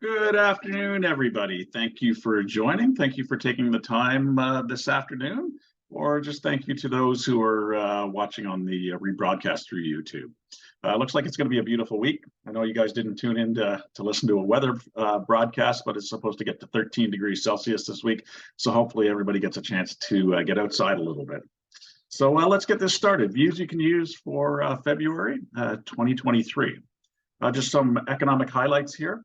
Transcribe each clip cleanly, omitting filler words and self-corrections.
Good afternoon, everybody. Thank you for joining. Thank you for taking the time this afternoon, or just thank you to those who are watching on the rebroadcast through YouTube. Looks like it's going to be a beautiful week. I know you guys didn't tune in to listen to a weather broadcast, but it's supposed to get to 13 degrees Celsius this week. So hopefully everybody gets a chance to get outside a little bit. So let's get this started. Views you can use for February 2023. Just some economic highlights here.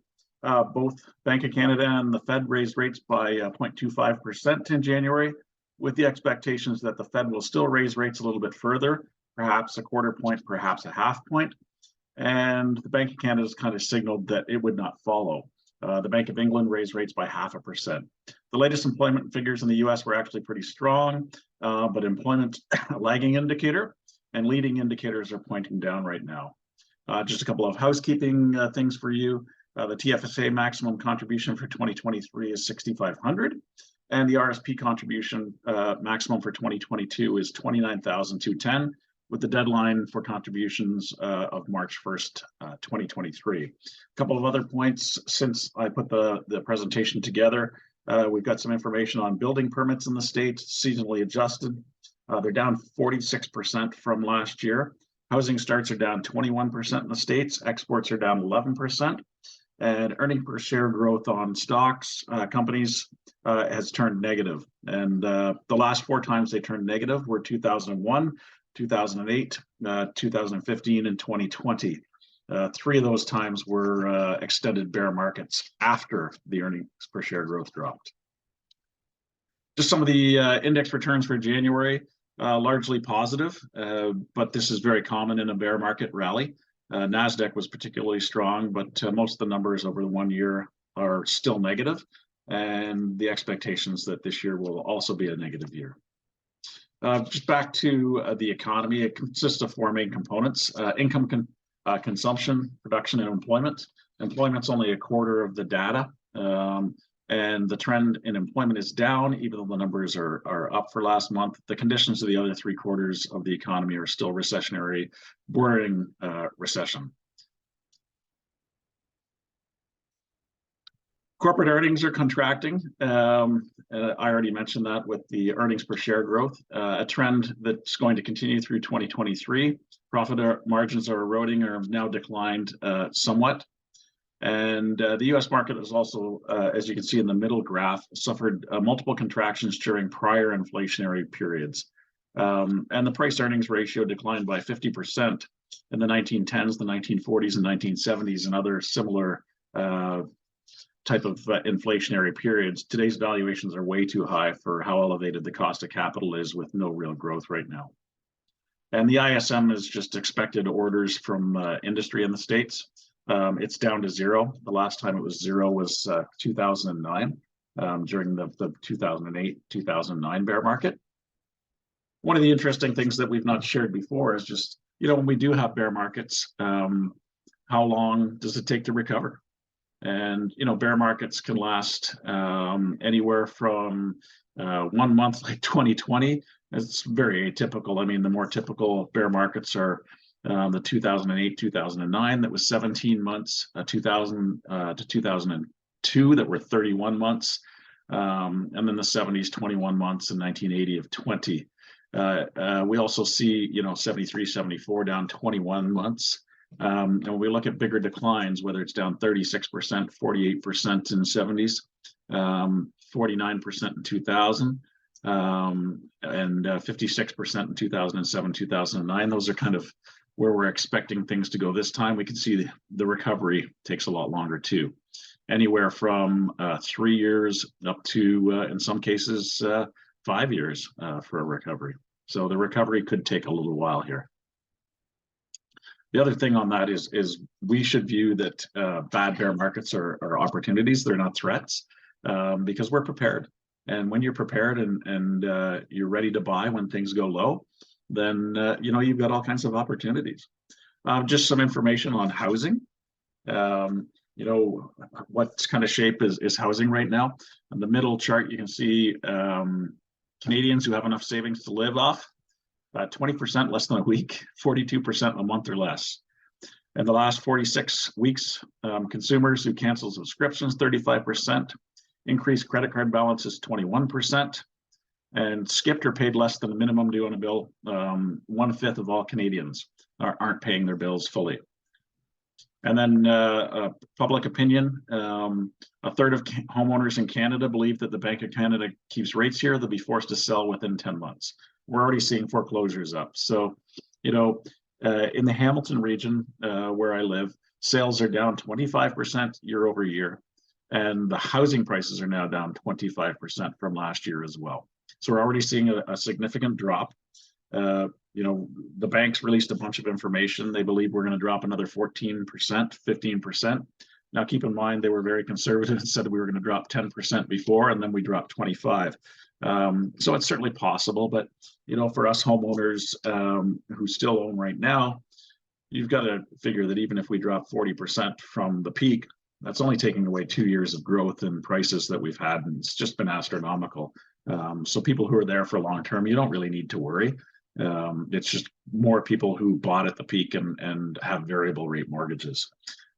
Both Bank of Canada and the Fed raised rates by 0.25% in January, with the expectations that the Fed will still raise rates a little bit further, perhaps a quarter point, perhaps a half point. And the Bank of Canada has kind of signaled that it would not follow. The Bank of England raised rates by 0.5%. The latest employment figures in the US were actually pretty strong, but employment lagging indicator and leading indicators are pointing down right now. Just a couple of housekeeping things for you. The TFSA maximum contribution for 2023 is $6,500, and the RSP contribution maximum for 2022 is $29,210, with the deadline for contributions of March 1st, 2023. A couple of other points since I put the presentation together. We've got some information on building permits in the state, seasonally adjusted. They're down 46% from last year. Housing starts are down 21% in the States. Exports are down 11%. And earning per share growth on stocks, companies has turned negative. And the last 4 times they turned negative were 2001, 2008, 2015, and 2020. 3 of those times were extended bear markets after the earnings per share growth dropped. Just some of the index returns for January. Largely positive, but this is very common in a bear market rally. NASDAQ was particularly strong, but most of the numbers over the 1 year are still negative, and the expectations that this year will also be a negative year. Just back to the economy, it consists of 4 main components: income, consumption, production, and employment. Employment's only a quarter of the data. And the trend in employment is down, even though the numbers are up for last month. The conditions of the other 3 quarters of the economy are still recessionary, bordering recession. Corporate earnings are contracting. I already mentioned that with the earnings per share growth, a trend that's going to continue through 2023. Profit margins are eroding or have now declined somewhat. And the U.S. market has also, as you can see in the middle graph, suffered multiple contractions during prior inflationary periods. And the price-earnings ratio declined by 50% in the 1910s, the 1940s, and 1970s, and other similar type of inflationary periods. Today's valuations are way too high for how elevated the cost of capital is, with no real growth right now. And the ISM is just expected orders from industry in the States. It's down to 0. The last time it was 0 was 2009, during the 2008-2009 bear market. One of the interesting things that we've not shared before is just, when we do have bear markets, how long does it take to recover? And, bear markets can last anywhere from 1 month, like 2020. It's very atypical. I mean, the more typical bear markets are the 2008, 2009, that was 17 months, 2000 to 2002, that were 31 months, and then the 70s, 21 months, and 1980 of 20. We also see, 73, 74 down 21 months. And when we look at bigger declines, whether it's down 36%, 48% in 70s, 49% in 2000, and 56% in 2007, 2009, those are kind of where we're expecting things to go this time. We can see the recovery takes a lot longer too, anywhere from 3 years up to, in some cases, 5 years for a recovery. So the recovery could take a little while here. The other thing on that is we should view that bad bear markets are opportunities. They're not threats, because we're prepared. And when you're prepared and you're ready to buy when things go low, then you've got all kinds of opportunities. Just some information on housing. What kind of shape is housing right now? On the middle chart, you can see Canadians who have enough savings to live off, 20% less than a week, 42% a month or less. In the last 46 weeks, consumers who cancel subscriptions, 35%, increased credit card balances, 21%, and skipped or paid less than the minimum due on a bill. 1/5 of all Canadians aren't paying their bills fully. And then public opinion, a third of homeowners in Canada believe that the Bank of Canada keeps rates here, they'll be forced to sell within 10 months. We're already seeing foreclosures up. So, in the Hamilton region where I live, sales are down 25% year over year. And the housing prices are now down 25% from last year as well. So we're already seeing a significant drop. The banks released a bunch of information. They believe we're going to drop another 14%, 15%. Now, keep in mind, they were very conservative and said we were going to drop 10% before, and then we dropped 25. So it's certainly possible. But, for us homeowners who still own right now, you've got to figure that even if we drop 40% from the peak, that's only taking away 2 years of growth in prices that we've had, and it's just been astronomical. So people who are there for long term, you don't really need to worry. It's just more people who bought at the peak and have variable rate mortgages.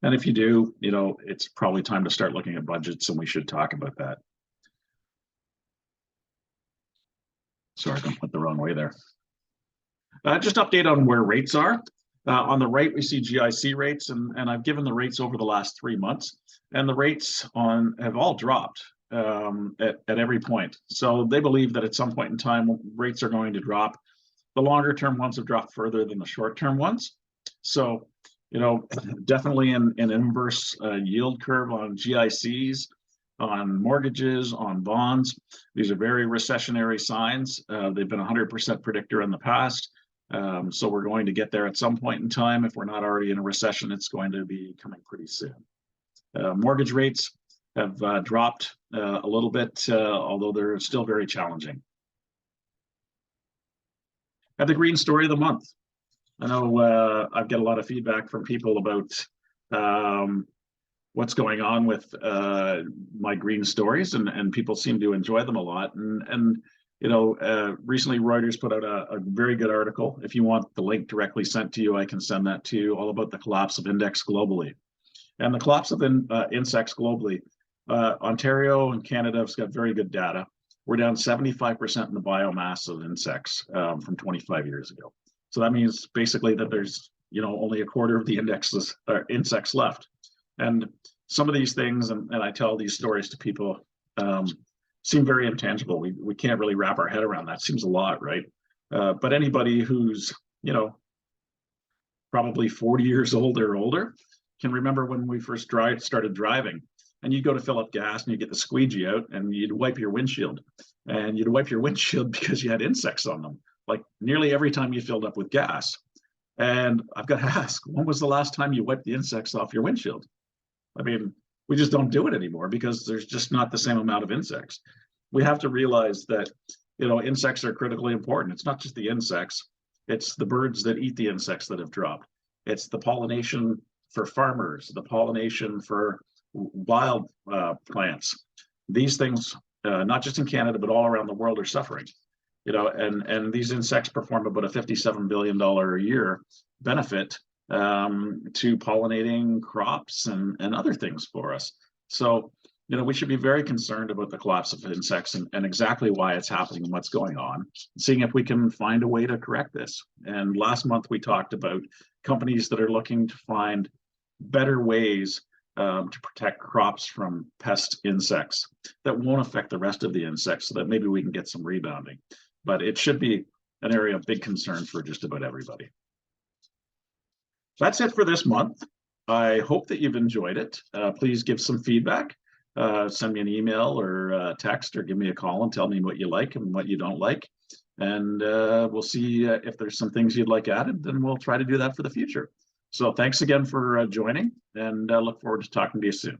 And if you do, it's probably time to start looking at budgets, and we should talk about that. Sorry, I went the wrong way there. Just update on where rates are. On the right, we see GIC rates, and I've given the rates over the last 3 months, and the rates have all dropped at every point. So they believe that at some point in time, rates are going to drop. The longer term ones have dropped further than the short term ones. So, definitely an inverse yield curve on GICs, on mortgages, on bonds. These are very recessionary signs. They've been 100% predictor in the past. So we're going to get there at some point in time. If we're not already in a recession, it's going to be coming pretty soon. Mortgage rates have dropped a little bit, although they're still very challenging. And the green story of the month. I know I've got a lot of feedback from people about what's going on with my green stories, and people seem to enjoy them a lot. And recently Reuters put out a very good article. If you want the link directly sent to you, I can send that to you, all about the collapse of index globally. And the collapse of insects globally, Ontario and Canada have got very good data. We're down 75% in the biomass of insects from 25 years ago. So that means basically that there's only a quarter of the insects left. And some of these things, and I tell these stories to people, seem very intangible. We can't really wrap our head around that. Seems a lot, right? But anybody who's probably 40 years old or older can remember when we first started driving. And you'd go to fill up gas and you get the squeegee out and you'd wipe your windshield. And you'd wipe your windshield because you had insects on them, like nearly every time you filled up with gas. And I've got to ask, when was the last time you wiped the insects off your windshield? I mean, we just don't do it anymore because there's just not the same amount of insects. We have to realize that, insects are critically important. It's not just the insects, it's the birds that eat the insects that have dropped. It's the pollination for farmers, the pollination for wild plants. These things, not just in Canada, but all around the world, are suffering. And these insects perform about a $57 billion a year benefit to pollinating crops and other things for us. So, we should be very concerned about the collapse of insects and exactly why it's happening and what's going on, seeing if we can find a way to correct this. And last month we talked about companies that are looking to find better ways to protect crops from pest insects that won't affect the rest of the insects, so that maybe we can get some rebounding. But it should be an area of big concern for just about everybody. That's it for this month. I hope that you've enjoyed it. Please give some feedback. Send me an email or text, or give me a call and tell me what you like and what you don't like. And we'll see if there's some things you'd like added, then we'll try to do that for the future. So thanks again for joining, and look forward to talking to you soon.